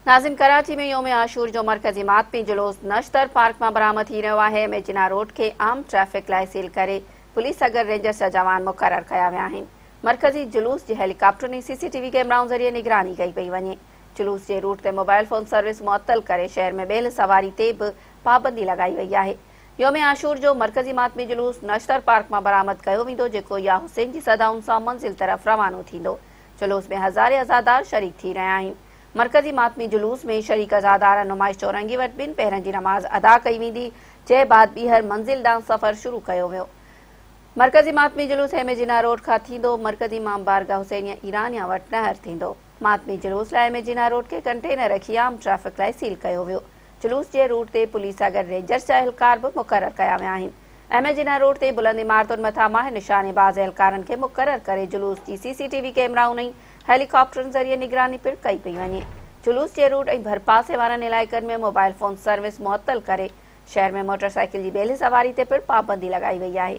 नाज़िम, कराची में योम आशूर जो मरकज़ी मातमी जुलूस नश्तर पार्क में बरामद थी रहियो आहे। मेजिना रोड के आम ट्रैफिक लाइ सील करे पुलिस अगर रेंजर्स जा जवान मुक़रर कया विया आहिनि। मरकज़ी जुलूस जी हेलीकॉप्टर ने सीसीटीवी कैमराउनि ज़रिए निगरानी कई पई वञे। जुलूस जे रूट ते मोबाइल फोन सर्विस मुअत्तल करे शहर में ॿेल सवारी ते बि पाबंदी लगाई वई आहे। योम आशूर जो मरकज़ी मातमी जुलूस नश्तर पार्क में बरामद कयो वेंदो, जेको या हुसैन जी सदाउनि सां मंज़िल तरफ़ रवानो थींदो। जुलूस में हज़ारे अज़ादार शरीक थी रहिया आहिनि। मरकज़ी मातमी जुलूस में शरीक अज़ादार नुमाइश चौरंगी वटि ॿिनि पहिरनि जी नमाज़ अदा कई वेंदी, जंहिं बाद ॿीहर मंज़िल ॾांहुं सफ़र शुरू कयो वियो। मरकज़ी मातमी जुलूस मेजिना रोड खां थींदो, मरकज़ी इमाम बारगाह हुसैनिया ईरानिया वटि नहर थींदो। मातमी जुलूस लाइ मेजिना रोड के कंटेनर रखी आम ट्रैफिक लाइ सील कयो वियो। जुलूस जे रूट ते पुलिस अगर रेंजर्स जा एहलकार बि मुक़रर कया विया आहिनि। मेजिना रोड ते बुलंद इमारतुनि मथां माहिर निशानेबाज़ एहलकारनि खे मुक़रर करे जुलूस जी सीसीटीवी कैमराउनि ऐं हेलीकॉप्टरनि ज़रिए निगरानी पिणु कई पई वञे। जुलूस जे रूट ऐं भरपासे वारनि इलाइक़नि में मोबाइल फोन सर्विस मुअत्तल करे शहर में मोटरसाइकिल जी ॿेल सवारी ते पिणु पाबंदी लगाई वई आहे।